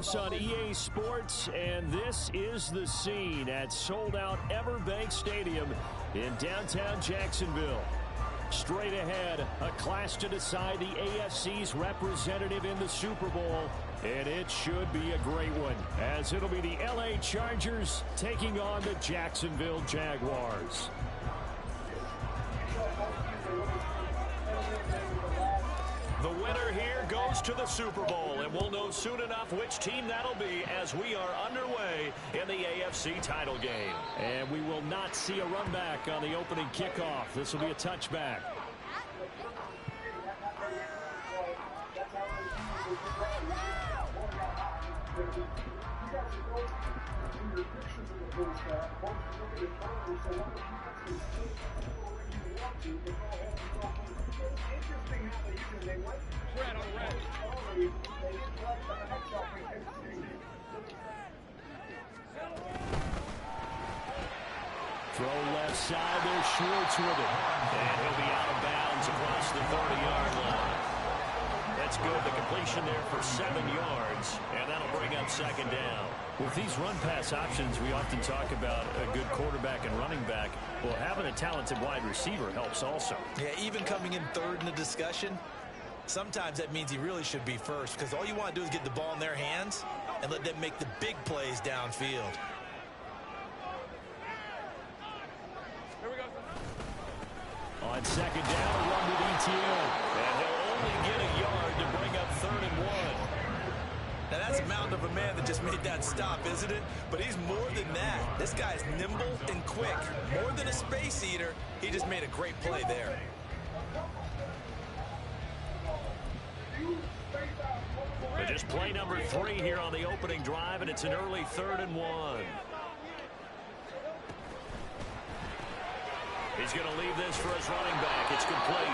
Sports on EA Sports, and this is the scene at sold-out Everbank Stadium in downtown Jacksonville. Straight ahead, a clash to decide the AFC's representative in the Super Bowl, and it should be a great one, as it'll be the LA Chargers taking on the Jacksonville Jaguars. The winner here goes to the Super Bowl, and we'll know soon enough which team that'll be as we are underway in the AFC title game. And we will not see a run back on the opening kickoff. This will be a touchback. Throw left side, there's Schwartz with it. And he'll be out of bounds across the 30-yard line. That's good. The completion there for 7 yards, and that'll bring up second down. With these run-pass options, we often talk about a good quarterback and running back. Well, having a talented wide receiver helps also. Yeah, even coming in third in the discussion, sometimes that means he really should be first, because all you want to do is get the ball in their hands and let them make the big plays downfield. On second down, a run with ETN. And he'll only get a yard to bring up 3rd and 1. Now that's a mountain of a man that just made that stop, isn't it? But he's more than that. This guy's nimble and quick. More than a space eater, he just made a great play there. But just play number 3 here on the opening drive, and it's an early 3rd and 1. He's going to leave this for his running back. It's complete.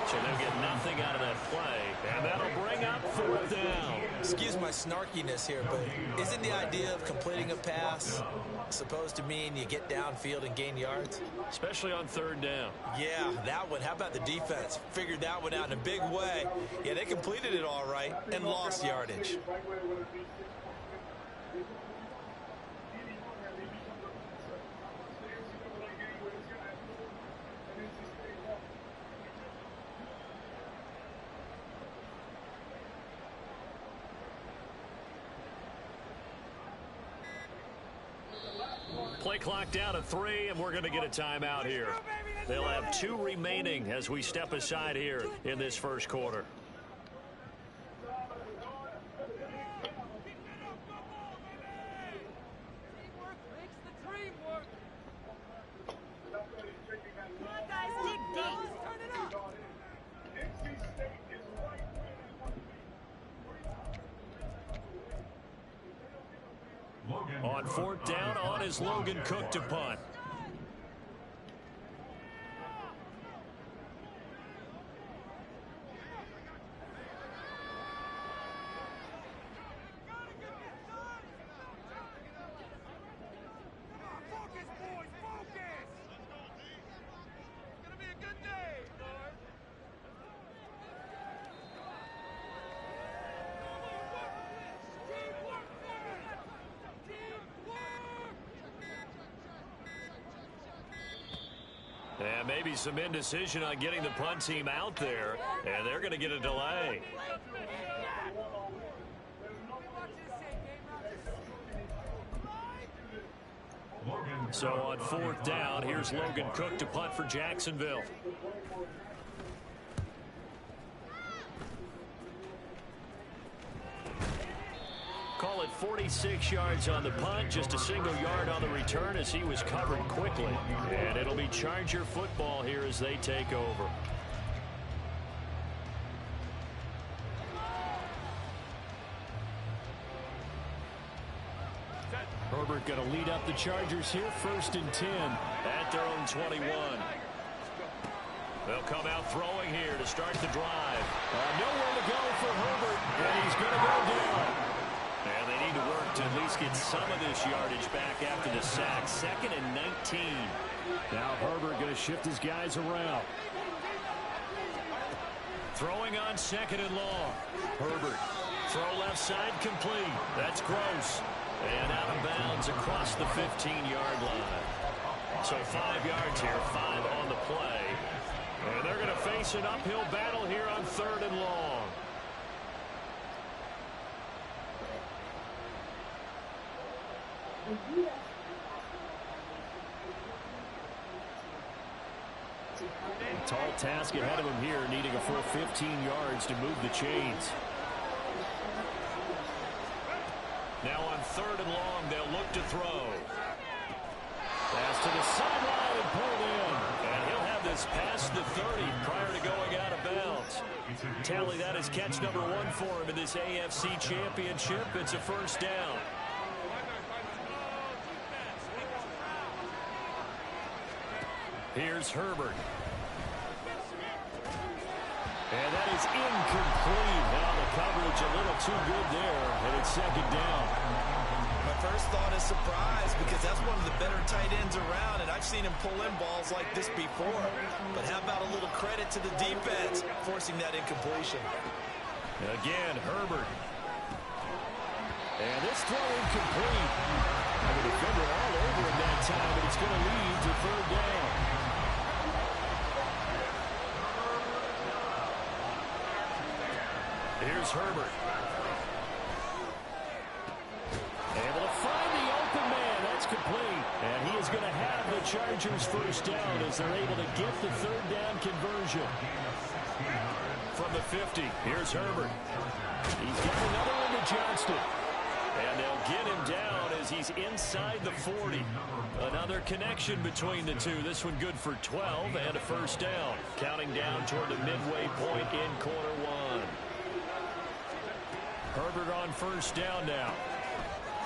So they'll get nothing out of that play. And that'll bring up 4th down. Excuse my snarkiness here, but isn't the idea of completing a pass supposed to mean you get downfield and gain yards? Especially on 3rd down. Yeah, that one. How about the defense? Figured that one out in a big way. Yeah, they completed it all right and lost yardage. Play clock down to 3, and we're going to get a timeout here. They'll have 2 remaining as we step aside here in this first quarter. On 4th down, on is Logan Cook to punt. And maybe some indecision on getting the punt team out there, and they're going to get a delay. So on 4th down, here's Logan Cook to punt for Jacksonville. Call it 46 yards on the punt, just a single yard on the return as he was covered quickly. And it'll be Charger football here as they take over. Herbert going to lead up the Chargers here, 1st and 10 at their own 21. They'll come out throwing here to start the drive. Nowhere to go for Herbert, and he's going to go down. And they need to work to at least get some of this yardage back after the sack. 2nd and 19. Now Herbert going to shift his guys around. Throwing on 2nd and long. Herbert Throw left side complete. That's Gross. And out of bounds across the 15-yard line. So 5 yards here, 5 on the play. And they're going to face an uphill battle here on 3rd and long. Tall task ahead of him here, needing a full 15 yards to move the chains. Now on 3rd and long, they'll look to throw. Pass to the sideline and pulled in. And he'll have this past the 30 prior to going out of bounds. Tally, that is catch number 1 for him in this AFC Championship. It's a first down. Here's Herbert. And that is incomplete. Now the coverage a little too good there, and it's 2nd down. My first thought is surprise, because that's one of the better tight ends around, and I've seen him pull in balls like this before. But how about a little credit to the defense forcing that incompletion? Again, Herbert. And this throw incomplete. And the defender all over him that time, but it's going to lead to 3rd down. Here's Herbert. Able to find the open man. That's complete. And he is going to have the Chargers first down as they're able to get the 3rd down conversion. From the 50, here's Herbert. He's got another one to Johnston. And they'll get him down as he's inside the 40. Another connection between the two. This one good for 12 and a first down. Counting down toward the midway point in quarter 1. Herbert on first down now.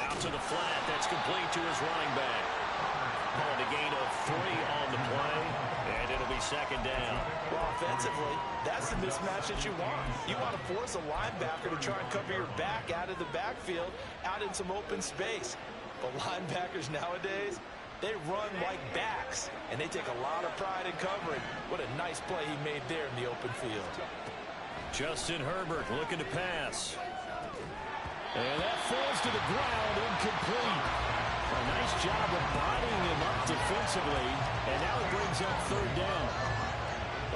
Out to the flat. That's complete to his running back. Calling a gain of 3 on the play. And it'll be 2nd down. Well, offensively, that's the mismatch that you want. You want to force a linebacker to try and cover your back out of the backfield, out in some open space. But linebackers nowadays, they run like backs, and they take a lot of pride in covering. What a nice play he made there in the open field. Justin Herbert looking to pass. And that falls to the ground, incomplete. A nice job of bodying him up defensively, and now it brings up 3rd down.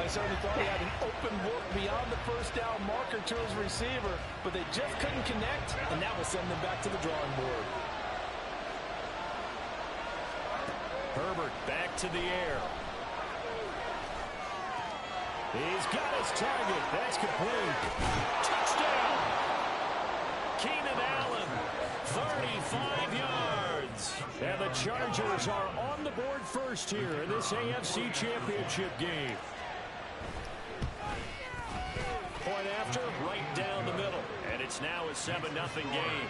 I certainly thought he had an open look beyond the first down marker to his receiver, but they just couldn't connect, and that will send them back to the drawing board. Herbert back to the air. He's got his target. That's complete. Touchdown! Keenan Allen, 35 yards. And the Chargers are on the board first here in this AFC Championship game. Point after, right down the middle. And it's now a 7-0 game.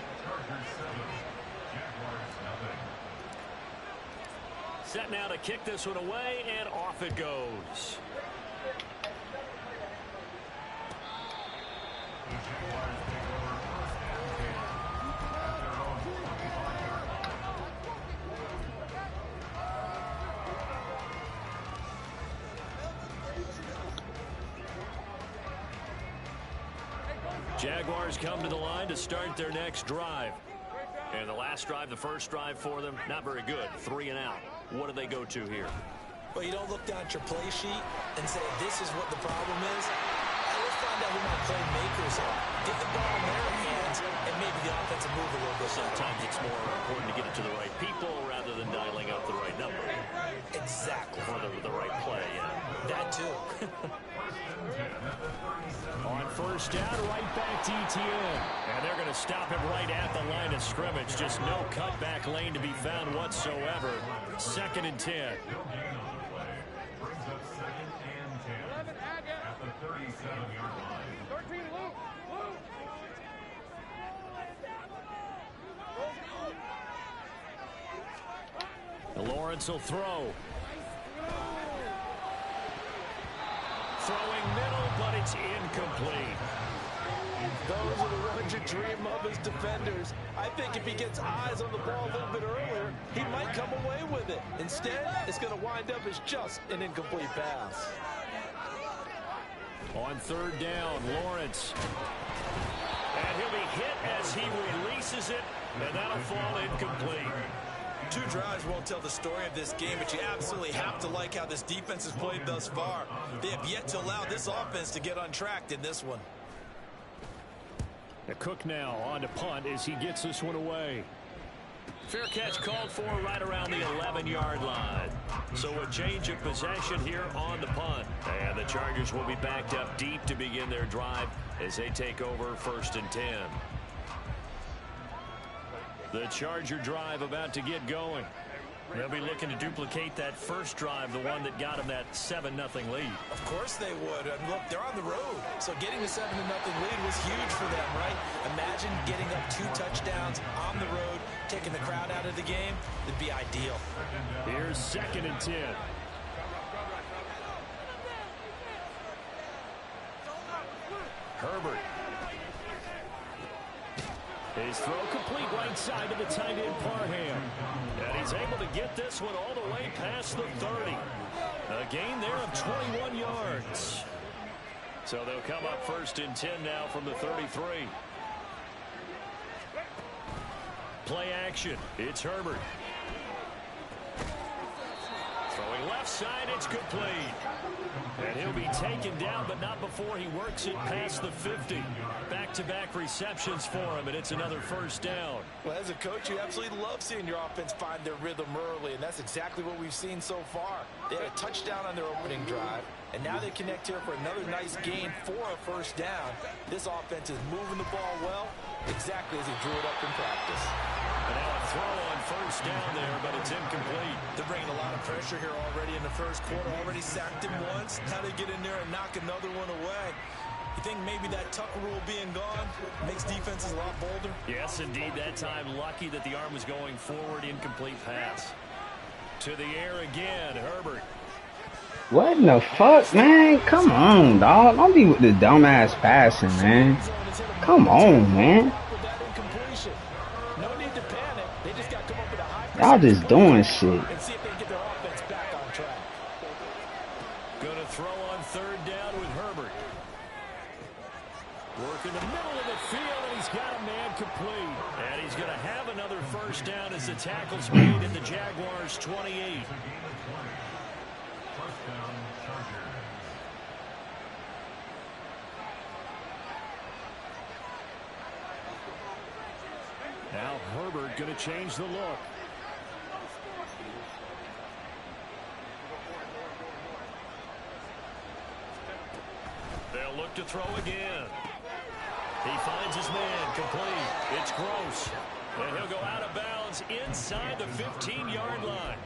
Set now to kick this one away, and off it goes. Jaguars come to the line to start their next drive. And the last drive, the first drive for them, not very good. 3 and out. What do they go to here? Well, you don't look down at your play sheet and say, this is what the problem is. Let's find out who my playmakers are. Get the ball in their hands and maybe the offensive move a little bit. Sometimes it's more important to get it to the right people rather than dialing up the right number. Exactly. Or the right play, yeah. That too. On first down, right back to ETN. And they're going to stop him right at the line of scrimmage. Just no cutback lane to be found whatsoever. 2nd and 10. Lawrence will throw. Throwing middle, but it's incomplete. Those are the ones you dream of as defenders. I think if he gets eyes on the ball a little bit earlier, he might come away with it. Instead, it's going to wind up as just an incomplete pass. On 3rd down, Lawrence. And he'll be hit as he releases it, and that'll fall incomplete. 2 drives won't tell the story of this game, but you absolutely have to like how this defense has played thus far. They have yet to allow this offense to get untracked in this one. Cook now on to punt as he gets this one away. Fair catch called for right around the 11-yard line. So a change of possession here on the punt. And the Chargers will be backed up deep to begin their drive as they take over 1st and 10. The Charger drive about to get going. They'll be looking to duplicate that first drive, the one that got them that 7-0 lead. Of course they would. And look, they're on the road. So getting the 7-0 lead was huge for them, right? Imagine getting up 2 touchdowns on the road, taking the crowd out of the game. It'd be ideal. Here's 2nd and 10. Herbert. His throw complete right side to the tight end Parham. And he's able to get this one all the way past the 30. A gain there of 21 yards. So they'll come up 1st and 10 now from the 33. Play action. It's Herbert. Throwing left side, it's complete. And he'll be taken down, but not before he works it past the 50. Back-to-back receptions for him, and it's another 1st down. Well, as a coach, you absolutely love seeing your offense find their rhythm early, and that's exactly what we've seen so far. They had a touchdown on their opening drive, and now they connect here for another nice gain for a 1st down. This offense is moving the ball well, exactly as he drew it up in practice. And now a throw on 1st down there, but it's incomplete. They're bringing a lot of pressure here already in the 1st quarter. Already sacked him once. Now they get in there and knock another one away. You think maybe that Tucker rule being gone makes defenses a lot bolder? Yes, indeed. That time, lucky that the arm was going forward. Incomplete pass. To the air again, Herbert. What in the fuck, man? Come on, dog. Don't be with the dumbass passing, man. Come on, man. Y'all just doing shit. And see if they can get their offense back on track. Going to throw on 3rd down with Herbert. Work in the middle of the field, and he's got a man complete. And he's going to have another 1st down as the tackle's made in the Jaguars' 28. Now Herbert going to change the look. They'll look to throw again. He finds his man complete. It's Gross. And he'll go out of bounds inside the 15-yard line.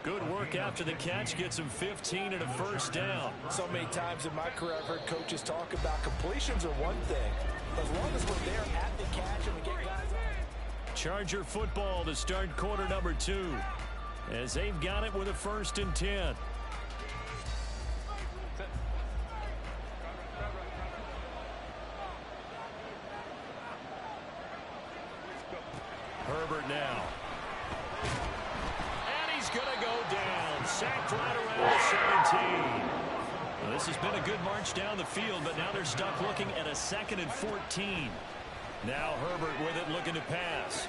Good work after the catch. Gets him 15 and a 1st down. So many times in my career I've heard coaches talk about completions are one thing. As long as we're there at the catch and we get guys on. Charger football to start quarter number 2. As they've got it with a 1st and 10. Herbert now. And he's going to go down. Sacked right around the 17. Well, this has been a good march down the field, but now they're stuck looking at a 2nd and 14. Now Herbert with it looking to pass.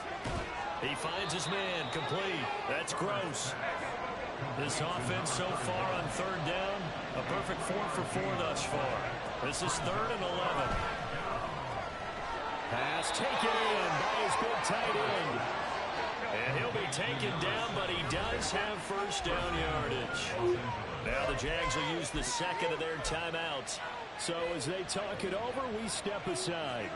He finds his man complete. That's Gross. This offense so far on 3rd down, a perfect 4 for 4 thus far. This is 3rd and 11. Pass taken in by his big tight end. And he'll be taken down, but he does have 1st down yardage. Now the Jags will use the 2nd of their timeouts. So as they talk it over, we step aside.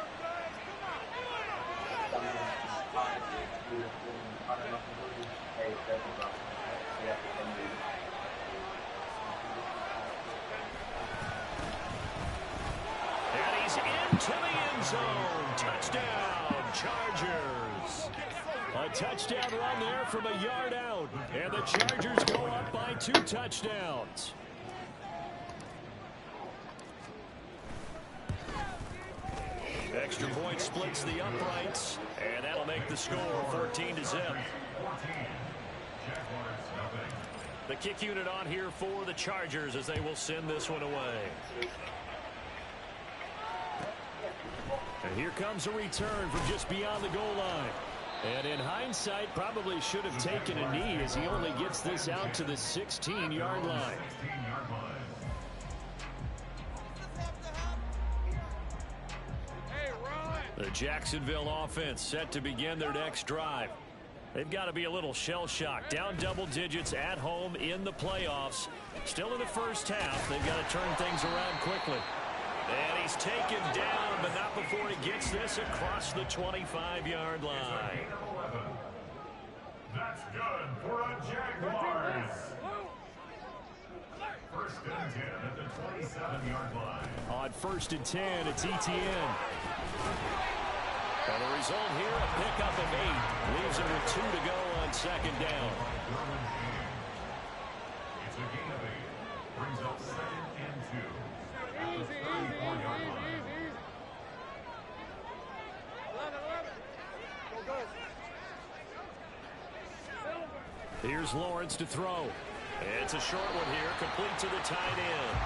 And he's into the end zone. Touchdown, Chargers. A touchdown run there from a yard out. And the Chargers go up by 2 touchdowns. Extra point splits the uprights. And that'll make the score 14-0. The kick unit on here for the Chargers as they will send this one away. And here comes a return from just beyond the goal line. And in hindsight, probably should have taken a knee as he only gets this out to the 16-yard line. The Jacksonville offense set to begin their next drive. They've got to be a little shell-shocked. Down double digits at home in the playoffs. Still in the first half. They've got to turn things around quickly. And he's taken down, but not before he gets this across the 25-yard line. That's good for a Jaguars. First and 10 at the 27-yard line. On first and 10, it's ETN. And the result here, a pickup of 8. Leaves him with 2 to go on second down. It's a gain of 8. Brings up second and 2. At the 34-yard line. Here's Lawrence to throw. It's a short one here, complete to the tight end.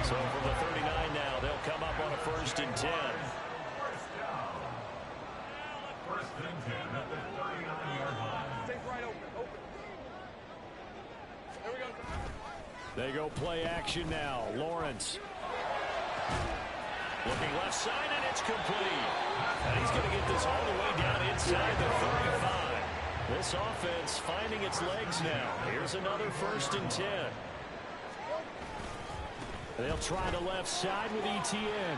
So from the 39 now, they'll come up on a first and 10. First down. First and 10 at the 39-yard line. Take right open. There we go. They go play action now. Lawrence. Looking left side, and it's complete. And he's going to get this all the way down inside the 35. This offense finding its legs now. Here's another first and 10. They'll try the left side with ETN.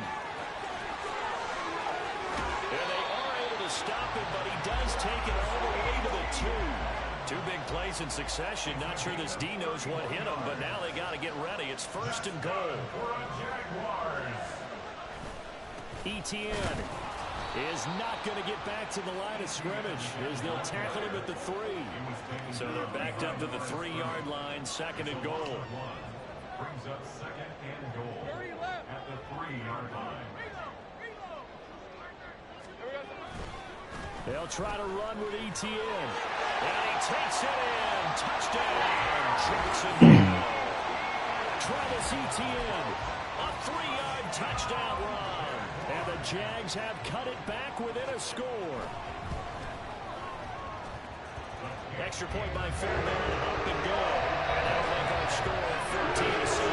And they are able to stop it, but he does take it all the way to the 2. 2 big plays in succession. Not sure this D knows what hit him, but now they got to get ready. It's first and goal. ETN is not going to get back to the line of scrimmage as they'll tackle him at the 3. So they're backed up to the 3-yard line, second and goal. Brings up second and goal at the 3-yard line. They'll try to run with ETN. And he takes it in. Touchdown, Jacksonville. Travis Etienne, a 3-yard touchdown run. And the Jags have cut it back within a score. Extra point by Fairbairn, up and good. And that'll make our score 14-7.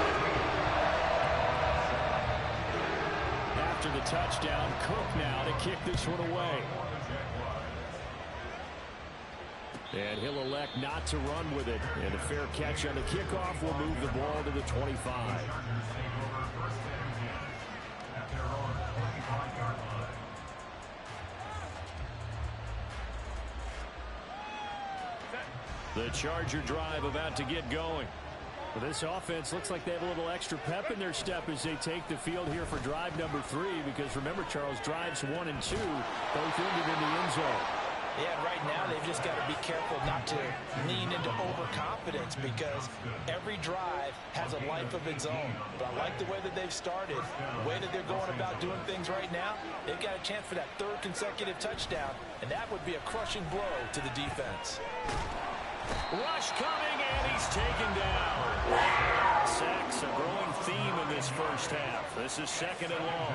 After the touchdown, Cook now to kick this one away. And he'll elect not to run with it. And a fair catch on the kickoff will move the ball to the 25. The Charger drive about to get going. Well, this offense looks like they have a little extra pep in their step as they take the field here for drive number 3. Because remember, Charles, drives 1 and 2 both ended in the end zone. Yeah, right now they've just got to be careful not to lean into overconfidence because every drive has a life of its own. But I like the way that they've started, the way that they're going about doing things right now. They've got a chance for that 3rd consecutive touchdown, and that would be a crushing blow to the defense. Rush coming, and he's taken down. Sacks, a growing theme in this first half. This is second and long.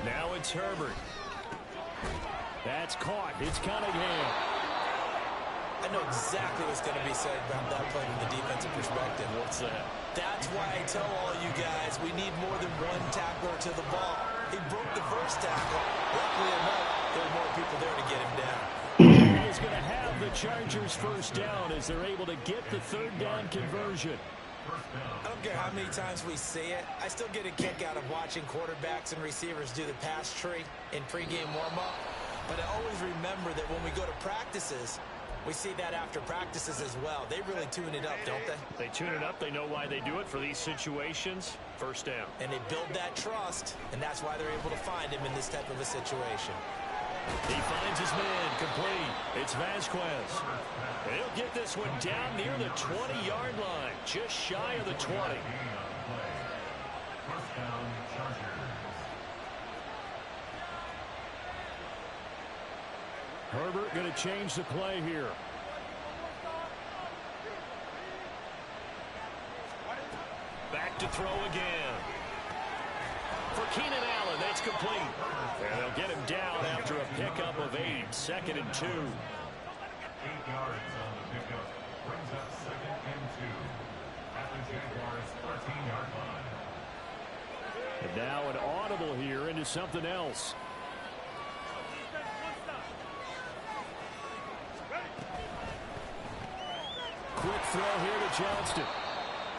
Now it's Herbert. That's caught. It's Cunningham. I know exactly what's going to be said about that play from the defensive perspective. What's that? That's why I tell all you guys we need more than one tackler to the ball. He broke the first tackle. Luckily enough, there were more people there to get him down. He is going to have the Chargers first down as they're able to get the 3rd down conversion. I don't care how many times we see it. I still get a kick out of watching quarterbacks and receivers do the pass tree in pregame warm-up. But I always remember that when we go to practices, we see that after practices as well. They really tune it up, don't they? They tune it up. They know why they do it for these situations. First down. And they build that trust, and that's why they're able to find him in this type of a situation. He finds his man complete. It's Vasquez. He'll get this one down near the 20-yard line, just shy of the 20. First down, Chargers. Herbert going to change the play here. Back to throw again. For Keenan Allen, that's complete. And they'll get him down after a pickup of 8, 2nd and 2. 8 yards on the pickup. Brings up 2nd and 2. At the Jaguars' 13-yard line. And now an audible here into something else. Quick throw here to Johnston.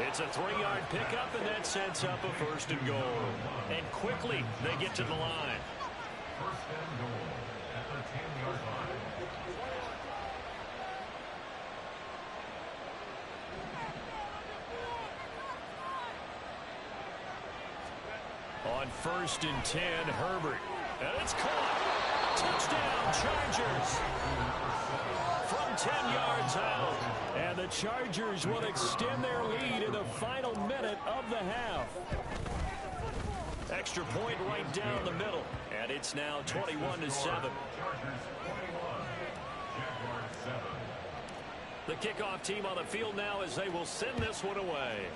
It's a 3-yard pickup, and that sets up a 1st and goal. And quickly, they get to the line. 1st and goal at the 10-yard line. On 1st and 10, Herbert. And it's caught. Touchdown, Chargers. From 10 yards out. And the Chargers will extend their lead in the final minute of the half. Extra point right down the middle. And it's now 21-7. Chargers 21. Jaguars 7. The kickoff team on the field now as they will send this one away.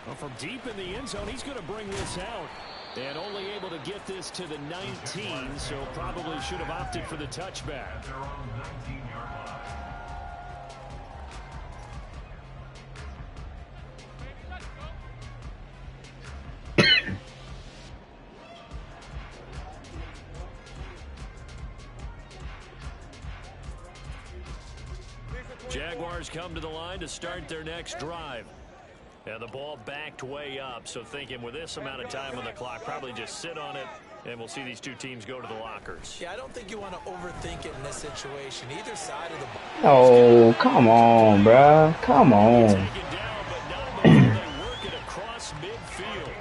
Well, from deep in the end zone, he's going to bring this out. And only able to get this to the 19, so probably should have opted for the touchback. They're on the 19-yard line. Jaguars come to the line to start their next drive. And the ball backed way up, so thinking with this amount of time on the clock, probably just sit on it, and we'll see these two teams go to the lockers. Yeah, I don't think you want to overthink it in this situation. Either side of the ball. Oh, come on, bruh. Come on. Take it down, but not before they work it across midfield.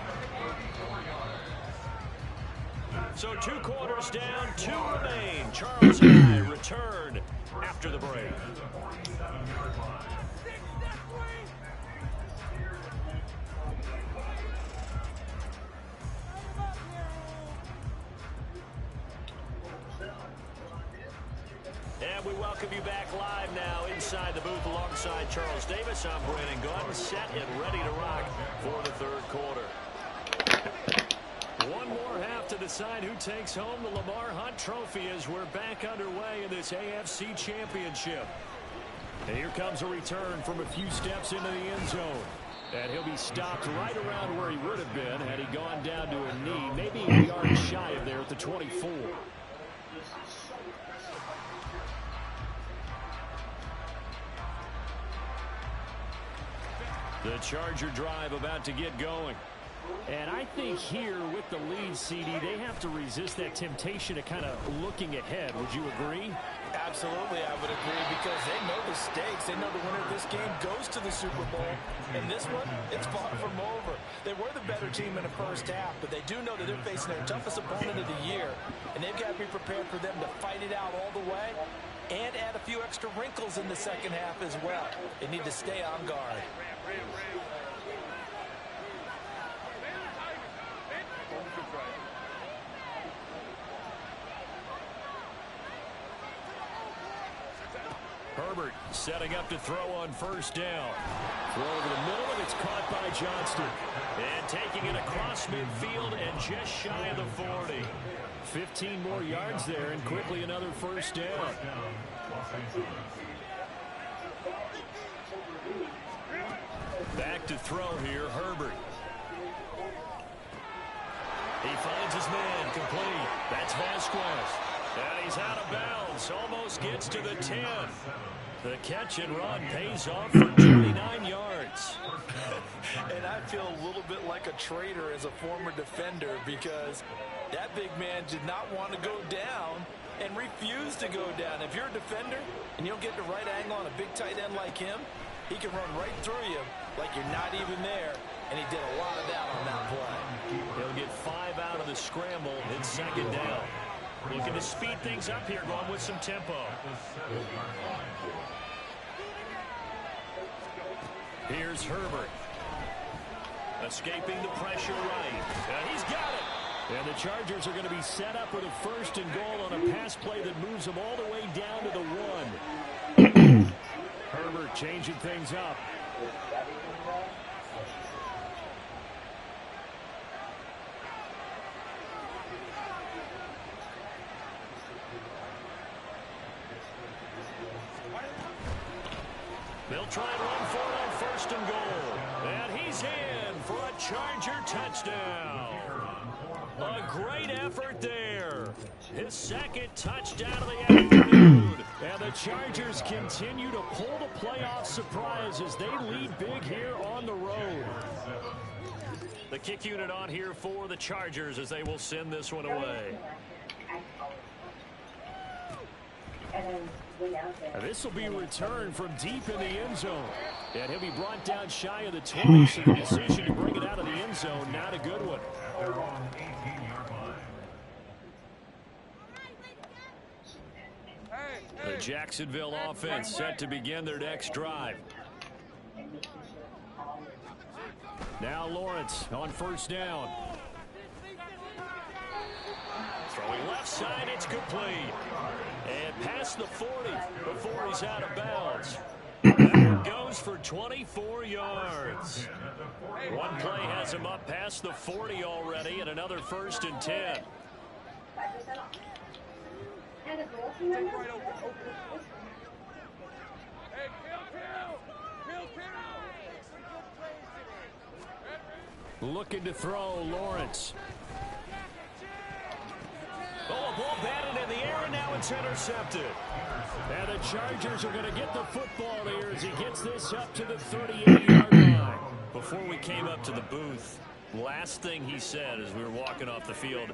So 2 quarters down, 2 remain. Charles and I return after the break. And we welcome you back live now inside the booth alongside Charles Davis. I'm Brandon Gunn, set and ready to rock for the 3rd quarter. One more half to decide who takes home the Lamar Hunt Trophy as we're back underway in this AFC Championship. And here comes a return from a few steps into the end zone. And he'll be stopped right around where he would have been had he gone down to a knee, maybe a yard shy of there at the 24. The Charger drive about to get going. And I think here with the lead, CD, they have to resist that temptation of kind of looking ahead. Would you agree? Absolutely, I would agree, because they know the stakes. They know the winner of this game goes to the Super Bowl. And this one, it's far from over. They were the better team in the first half, but they do know that they're facing their toughest opponent of the year. And they've got to be prepared for them to fight it out all the way and add a few extra wrinkles in the second half as well. They need to stay on guard. Herbert setting up to throw on 1st down. Throw over the middle, and it's caught by Johnston. And taking it across midfield and just shy of the 40. 15 more yards there, and quickly another 1st down. Back to throw here, Herbert. He finds his man, complete. That's Vasquez. And he's out of bounds, almost gets to the 10. The catch and run pays off for 29 yards. And I feel a little bit like a traitor as a former defender, because that big man did not want to go down and refused to go down. If you're a defender and you don't get the right angle on a big tight end like him, he can run right through you like you're not even there, and he did a lot of that on that play. He'll get 5 out of the scramble. It's 2nd down. Looking to speed things up here, going with some tempo. Here's Herbert. Escaping the pressure right. And he's got it. And the Chargers are going to be set up with a 1st and goal on a pass play that moves them all the way down to the 1. Herbert changing things up. Try and run for it on 1st and goal. And he's in for a Charger touchdown. A great effort there. His 2nd touchdown of the afternoon. And the Chargers continue to pull the playoff surprise as they lead big here on the road. The kick unit on here for the Chargers as they will send this one away. And this will be returned from deep in the end zone. And he'll be brought down shy of the 20, so the decision to bring it out of the end zone, not a good one. They're on 18-yard line. The Jacksonville offense set to begin their next drive. Now Lawrence on 1st down. Throwing left side, it's complete. And past the 40 before he's out of bounds. That goes for 24 yards. One play has him up past the 40 already, and another 1st and 10. Looking to throw, Lawrence. Oh, a ball batted in the air, and now it's intercepted. And the Chargers are going to get the football here as he gets this up to the 38-yard line. Before we came up to the booth, last thing he said as we were walking off the field,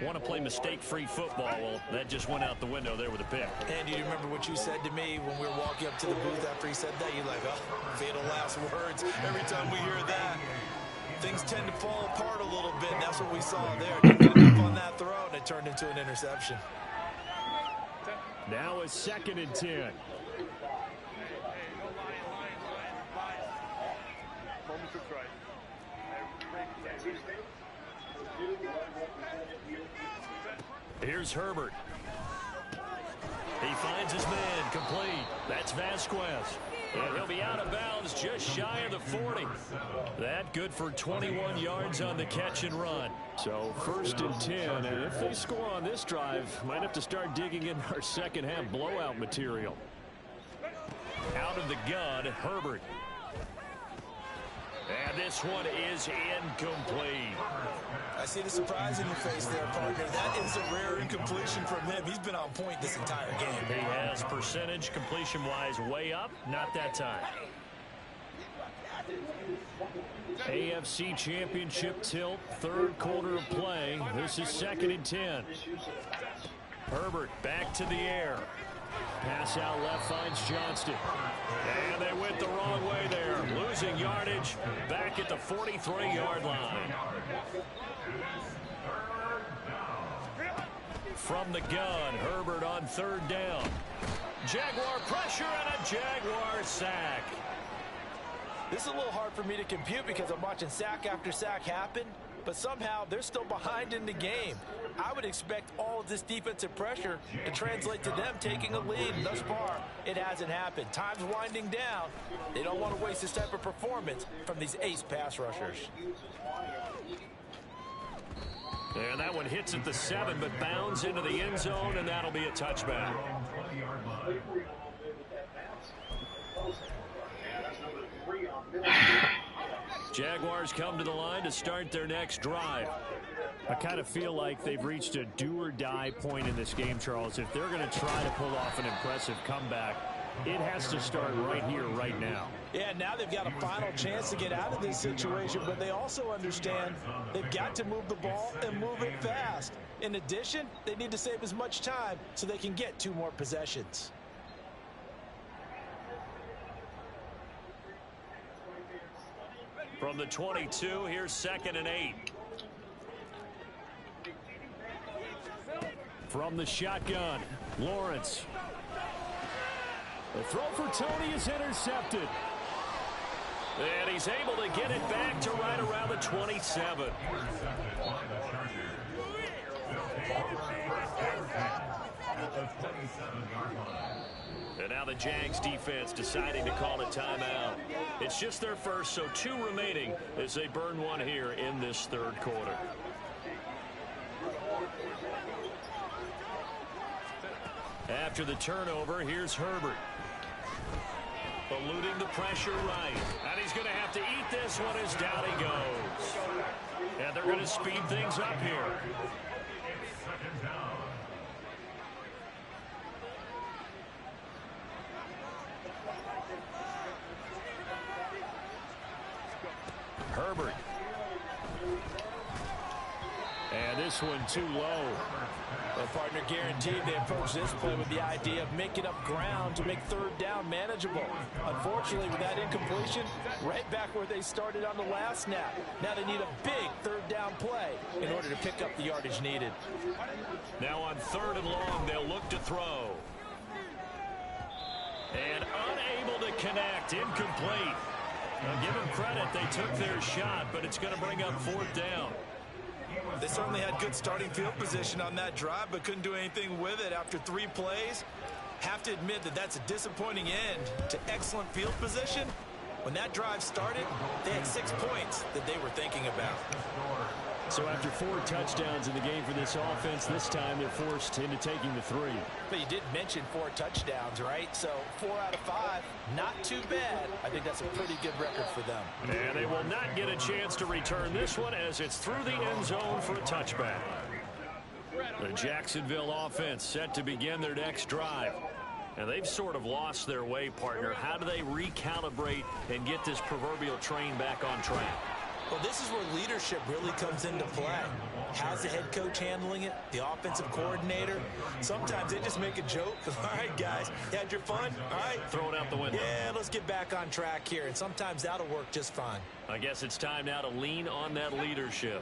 want to play mistake-free football. Well, that just went out the window there with a pick. And do you remember what you said to me when we were walking up to the booth after he said that? You're like, oh, fatal last words. Every time we hear that, things tend to fall apart a little bit. And that's what we saw there. Didn't get enough on that throw, and it turned into an interception. Now it's 2nd and 10. Here's Herbert. He finds his man complete. That's Vasquez. And he'll be out of bounds just shy of the 40. That good for 21 yards on the catch and run. So 1st and 10. And if they score on this drive, might have to start digging in our second half blowout material. Out of the gun, Herbert. And this one is incomplete. I see the surprise in your face there, partner. That is a rare incompletion from him. He's been on point this entire game. He has percentage completion-wise way up. Not that time. AFC Championship tilt, 3rd quarter of play. This is 2nd and 10. Herbert back to the air. Pass out left finds Johnston. And they went the wrong way there. Losing yardage back at the 43-yard line. From the gun, Herbert on 3rd down. Jaguar pressure and a Jaguar sack. This is a little hard for me to compute because I'm watching sack after sack happen, but somehow they're still behind in the game. I would expect all of this defensive pressure to translate to them taking a lead. Thus far, it hasn't happened. Time's winding down. They don't want to waste this type of performance from these ace pass rushers. And that one hits at the 7, but bounds into the end zone, and that'll be a touchback. Jaguars come to the line to start their next drive. I kind of feel like they've reached a do-or-die point in this game, Charles. If they're going to try to pull off an impressive comeback, it has to start right here, right now. Yeah, now they've got a final chance to get out of this situation, but they also understand they've got to move the ball and move it fast. In addition, they need to save as much time so they can get 2 more possessions. From the 22, here's 2nd and 8. From the shotgun, Lawrence. The throw for Tony is intercepted. And he's able to get it back to right around the 27. And now the Jags defense deciding to call a timeout. It's just their first, so 2 remaining as they burn one here in this 3rd quarter. After the turnover, here's Herbert. Eluding the pressure right. And he's going to have to eat this one as down he goes. And they're going to speed things up here. Second down. Herbert. And this one too low. Well, partner, guaranteed they approach this play with the idea of making up ground to make third down manageable. Unfortunately, with that incompletion, right back where they started on the last snap. Now they need a big third down play in order to pick up the yardage needed. Now on 3rd and long, they'll look to throw. And unable to connect, incomplete. Now give them credit, they took their shot, but it's going to bring up 4th down. They certainly had good starting field position on that drive, but couldn't do anything with it after 3 plays. Have to admit that that's a disappointing end to excellent field position. When that drive started, they had 6 points that they were thinking about. So after 4 touchdowns in the game for this offense, this time they're forced into taking the 3. But you did mention 4 touchdowns, right? So 4 out of 5, not too bad. I think that's a pretty good record for them. And they will not get a chance to return this one as it's through the end zone for a touchback. The Jacksonville offense set to begin their next drive. And they've sort of lost their way, partner. How do they recalibrate and get this proverbial train back on track? Well, this is where leadership really comes into play. How's the head coach handling it? The offensive coordinator? Sometimes they just make a joke. All right, guys, you had your fun? All right. Throw it out the window. Yeah, let's get back on track here. And sometimes that'll work just fine. I guess it's time now to lean on that leadership.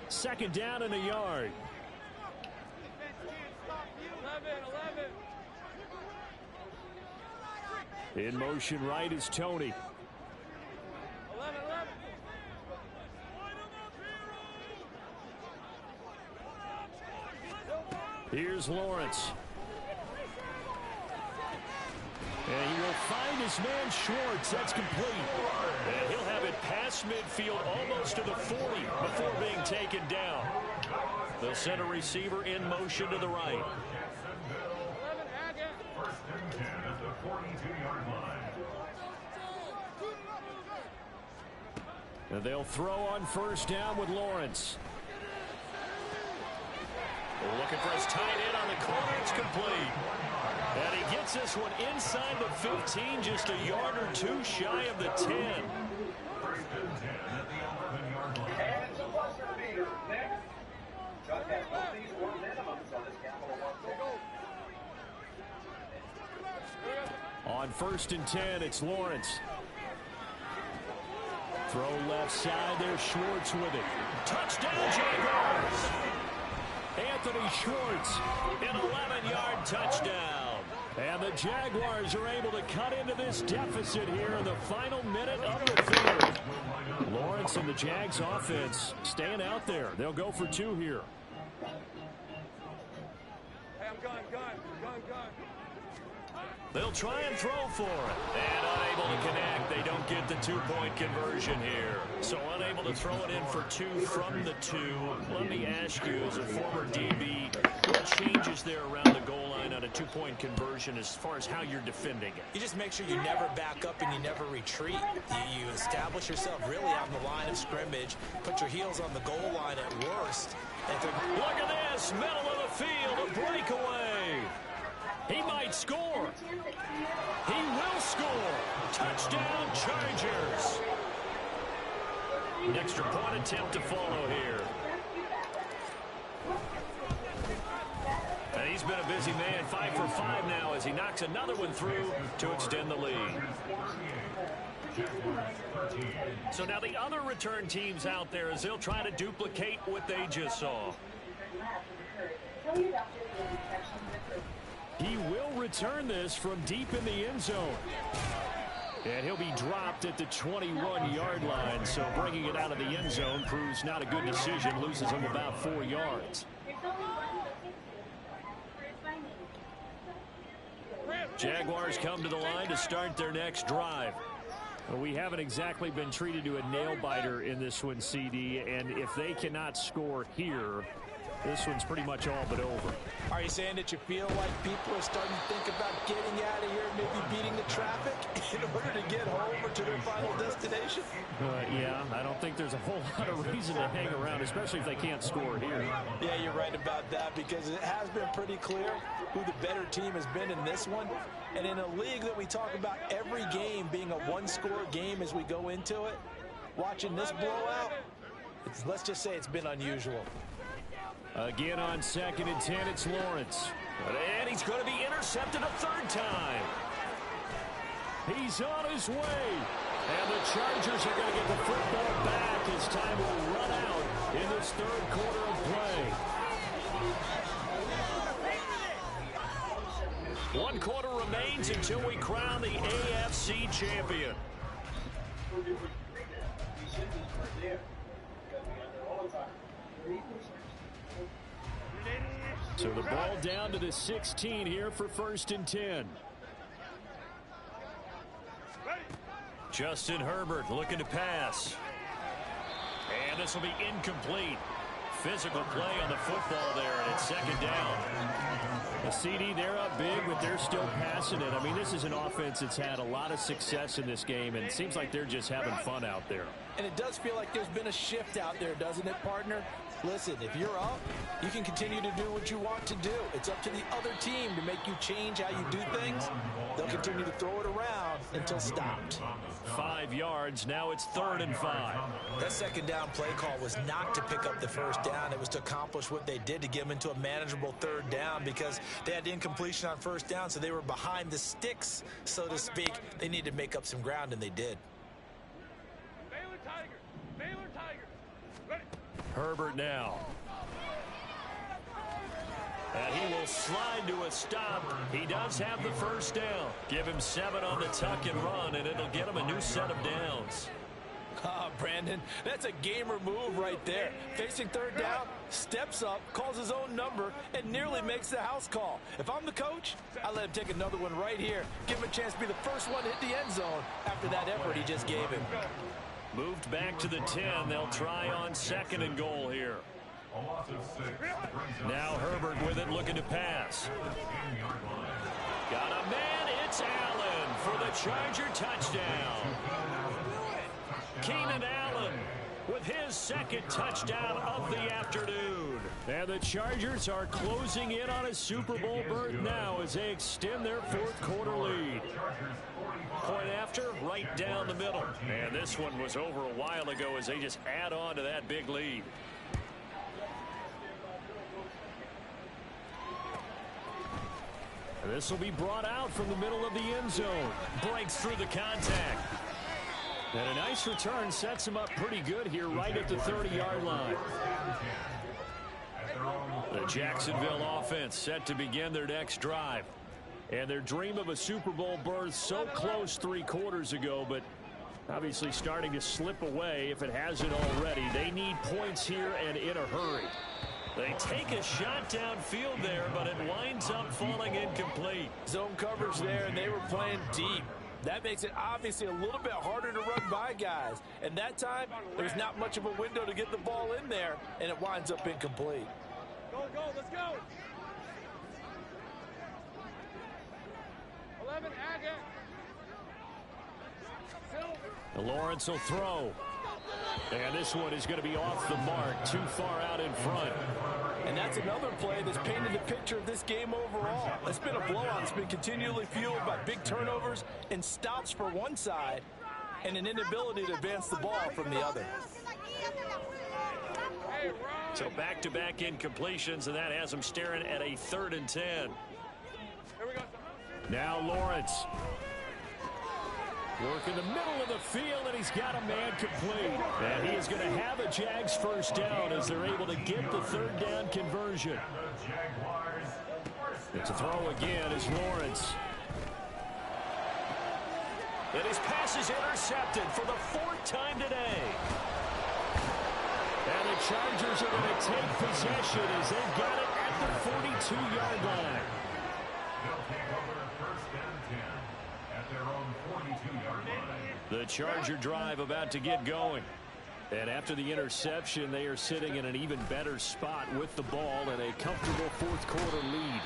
2nd down and a yard. In motion right is Tony. Here's Lawrence. And he will find his man Schwartz. That's complete. And he'll have it past midfield almost to the 40 before being taken down. The center receiver in motion to the right. First and 10 at the 42-yard line. And they'll throw on 1st down with Lawrence. Looking for his tight end on the corner. It's complete. And he gets this one inside the 15, just a yard or 2 shy of the 10. First and 10 at the 11-yard line. On 1st and 10, it's Lawrence. Throw left side there, Schwartz with it. Touchdown, Jaguars! Anthony Schwartz, an 11-yard touchdown. And the Jaguars are able to cut into this deficit here in the final minute of the 3rd. Lawrence and the Jags offense staying out there. They'll go for 2 here. Hey, I'm gone. They'll try and throw for it. And unable to connect. They don't get the 2-point conversion here. So unable to throw it in for 2 from the 2. Let me ask you, as a former DB, what changes there around the goal line on a 2-point conversion as far as how you're defending it? You just make sure you never back up and you never retreat. You establish yourself really on the line of scrimmage, put your heels on the goal line at worst. Look at this, middle of the field, a breakaway. He might score. He will score. Touchdown, Chargers. An extra point attempt to follow here. And he's been a busy man, 5 for 5 now as he knocks another one through to extend the lead. So now the other return teams out there as they'll try to duplicate what they just saw. He will return this from deep in the end zone. And he'll be dropped at the 21-yard line, so bringing it out of the end zone proves not a good decision, loses him about 4 yards. Jaguars come to the line to start their next drive. Well, we haven't exactly been treated to a nail-biter in this one, CD, and if they cannot score here, this one's pretty much all but over. Are you saying that you feel like people are starting to think about getting out of here, maybe beating the traffic in order to get home or to their final destination? Yeah, I don't think there's a whole lot of reason to hang around, especially if they can't score here. Yeah, you're right about that, because it has been pretty clear who the better team has been in this one. And in a league that we talk about every game being a one-score game as we go into it, watching this blowout, let's just say it's been unusual. Again on 2nd and 10, it's Lawrence. And he's going to be intercepted a third time. He's on his way. And the Chargers are going to get the football back as time will run out in this third quarter of play. 1 quarter remains until we crown the AFC champion. So the ball down to the 16 here for 1st and 10. Justin Herbert looking to pass. And this will be incomplete. Physical play on the football there, and it's 2nd down. The CD, they're up big, but they're still passing it. I mean, this is an offense that's had a lot of success in this game, and it seems like they're just having fun out there. And it does feel like there's been a shift out there, doesn't it, partner? Listen, if you're up, you can continue to do what you want to do. It's up to the other team to make you change how you do things. They'll continue to throw it around until stopped. 5 yards. Now it's 3rd and 5. That 2nd down play call was not to pick up the 1st down. It was to accomplish what they did, to get them into a manageable 3rd down, because they had incompletion on 1st down, so they were behind the sticks, so to speak. They needed to make up some ground, and they did. Herbert now. And he will slide to a stop. He does have the 1st down. Give him 7 on the tuck and run, and it'll get him a new set of downs. Brandon, that's a gamer move right there. Facing 3rd down, steps up, calls his own number, and nearly makes the house call. If I'm the coach, I let him take another one right here. Give him a chance to be the first one to hit the end zone after that effort he just gave him. Moved back to the 10. They'll try on 2nd and goal here. Now Herbert with it, looking to pass. Got a man. It's Allen for the Charger touchdown. Keenan Allen with his 2nd touchdown of the afternoon. And the Chargers are closing in on a Super Bowl berth now as they extend their 4th quarter lead. Point after, right down the middle. And this one was over a while ago as they just add on to that big lead. And this will be brought out from the middle of the end zone. Breaks through the contact. And a nice return sets him up pretty good here right at the 30-yard line. The Jacksonville offense set to begin their next drive. And their dream of a Super Bowl berth so close 3 quarters ago, but obviously starting to slip away if it hasn't already. They need points here and in a hurry. They take a shot downfield there, but it winds up falling incomplete. Zone coverage there, and they were playing deep. That makes it obviously a little bit harder to run by guys. And that time, there's not much of a window to get the ball in there, and it winds up incomplete. Go, let's go. 11, Lawrence will throw. And this one is going to be off the mark, too far out in front. And that's another play that's painted the picture of this game overall. It's been a blowout. It's been continually fueled by big turnovers and stops for one side and an inability to advance the ball from the other. So back-to-back incompletions, and that has them staring at a 3rd and 10. Now Lawrence. Work in the middle of the field, and he's got a man complete. And he is going to have a Jags 1st down as they're able to get the 3rd down conversion. It's a throw again as Lawrence. And his pass is intercepted for the 4th time today. And the Chargers are going to take possession as they've got it at the 42-yard line. They'll take over 1st and 10 at their own 42-yard line. The Charger drive about to get going. And after the interception, they are sitting in an even better spot with the ball and a comfortable fourth quarter lead.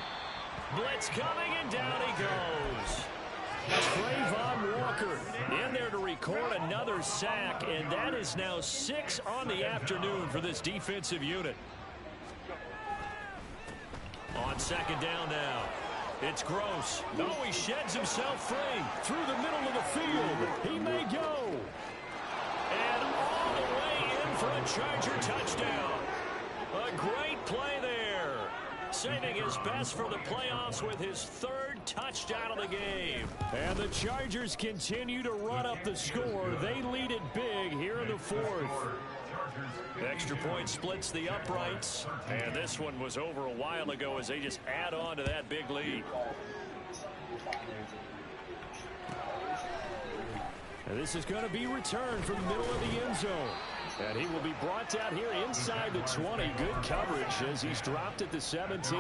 Blitz coming, and down he goes. Trayvon Walker in there to record another sack, and that is now 6 on the afternoon for this defensive unit. On second down now, it's Gross. No, he sheds himself free through the middle of the field. He may go. And all the way in for a Charger touchdown. A great play there. Saving his best for the playoffs with his third touchdown of the game. And the Chargers continue to run up the score. They lead it big here in the fourth. Extra point splits the uprights. And this one was over a while ago as they just add on to that big lead. And this is going to be returned from the middle of the end zone. And he will be brought down here inside the 20. Good coverage as he's dropped at the 17.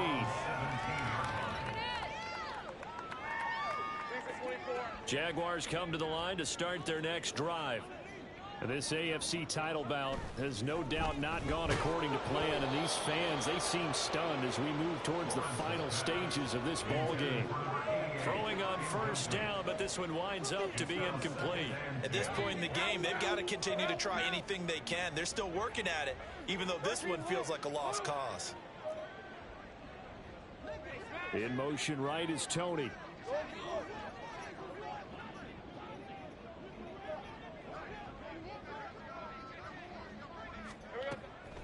Jaguars come to the line to start their next drive. And this AFC title bout has no doubt not gone according to plan. And these fans, they seem stunned as we move towards the final stages of this ball game. Throwing on first down, but this one winds up to be incomplete. At this point in the game, they've got to continue to try anything they can. They're still working at it, even though this one feels like a lost cause. In motion right is Tony.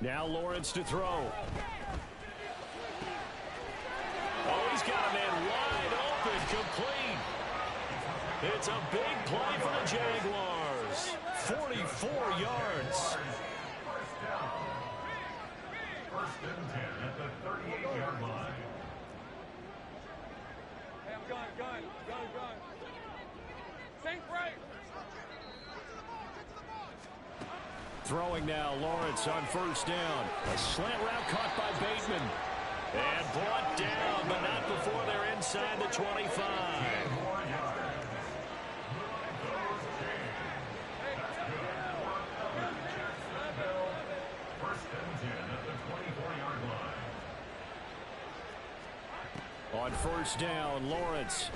Now Lawrence to throw. Oh, he's got a man wide open, complete. It's a big play for the Jaguars. 44 yards. First and 10 at the 38-yard line. Hey, I'm gun. Think right. Throwing now, Lawrence on first down. A slant route caught by Bateman. And brought down, but not before they're inside the 25. First and 10 at the 24-yard line. On first down, Lawrence.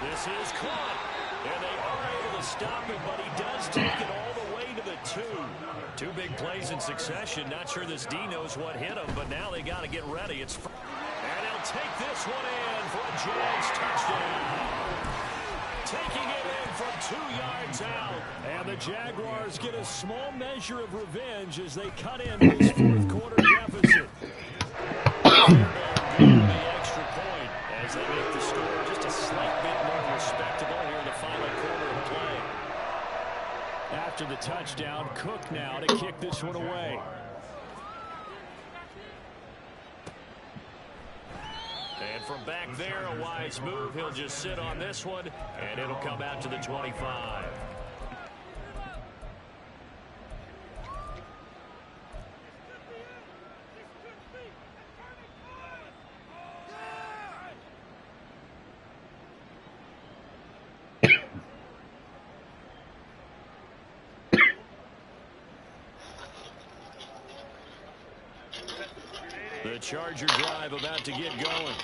This is caught. And they are able to stop him, but he does take it all the way to the 2. Two big plays in succession. Not sure this D knows what hit him, but now they got to get ready. And he'll take this one in for a Jags touchdown. Taking it in from 2 yards out. And the Jaguars get a small measure of revenge as they cut into this fourth quarter deficit. The extra point as they make the score just a slight bit more respectable here in the final quarter of play. After the touchdown, Cook now to kick this one away. And from back there, a wise move. He'll just sit on this one, and it'll come out to the 25. The Charger drive about to get going.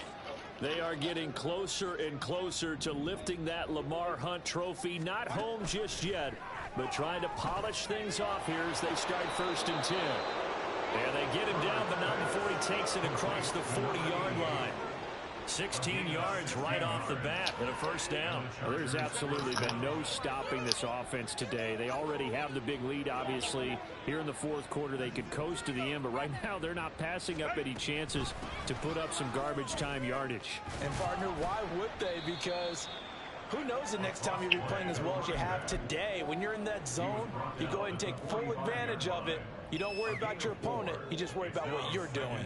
They are getting closer and closer to lifting that Lamar Hunt trophy. Not home just yet, but trying to polish things off here as they start first and 10. And they get him down, but not before he takes it across the 40-yard line. 16 yards right off the bat and a first down. Well, there's absolutely been no stopping this offense today. They already have the big lead, obviously. Here in the fourth quarter, they could coast to the end, but right now they're not passing up any chances to put up some garbage time yardage. And, partner, why would they? Because who knows the next time you'll be playing as well as you have today. When you're in that zone, you go ahead and take full advantage of it. You don't worry about your opponent. You just worry about what you're doing.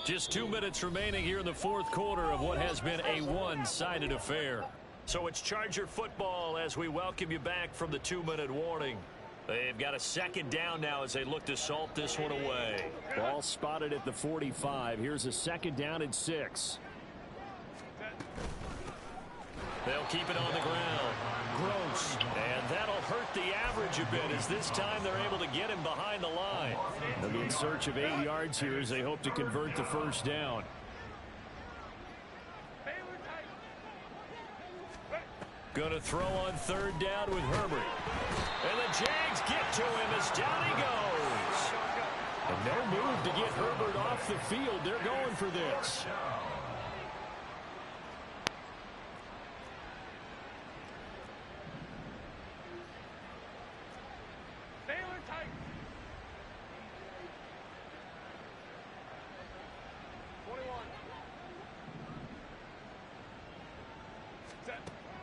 Just 2 minutes remaining here in the fourth quarter of what has been a one-sided affair. So it's Charger football as we welcome you back from the 2-minute warning. They've got a second down now as they look to salt this one away. Ball spotted at the 45. Here's a second down and 6. They'll keep it on the ground. Gross. And that'll hurt the average a bit as this time they're able to get him behind the line. They'll be in search of 8 yards here as they hope to convert the first down. Going to throw on third down with Herbert. And the Jags get to him as down he goes. And no move to get Herbert off the field. They're going for this.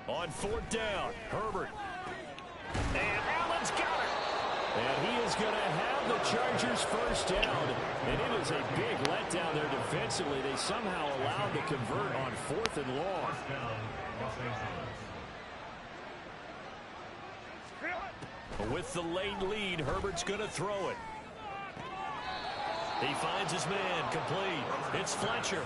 On fourth down, Herbert. And Allen's got it. And he is going to have the Chargers first down. And it is a big letdown there defensively. They somehow allowed to convert on 4th and long. With the late lead, Herbert's going to throw it. He finds his man, complete. It's Fletcher.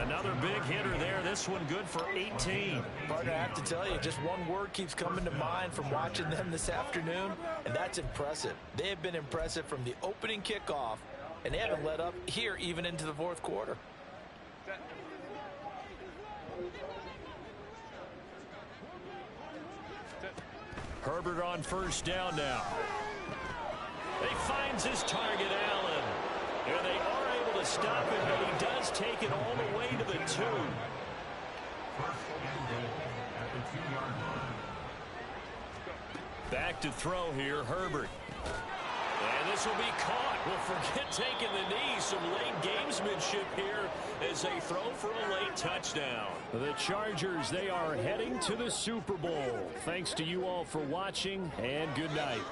Another big hitter there. This one good for 18. Partner, I have to tell you, just one word keeps coming to mind from watching them this afternoon, and that's impressive. They have been impressive from the opening kickoff, and they haven't let up here even into the 4th quarter. Herbert on first down now. He finds his target, Allen. And they are able to stop him, but he does take it all the way to the 2. First and goal at the 2-yard line. Back to throw here, Herbert. And this will be caught. Well, forget taking the knee. Some late gamesmanship here as they throw for a late touchdown. The Chargers, they are heading to the Super Bowl. Thanks to you all for watching, and good night.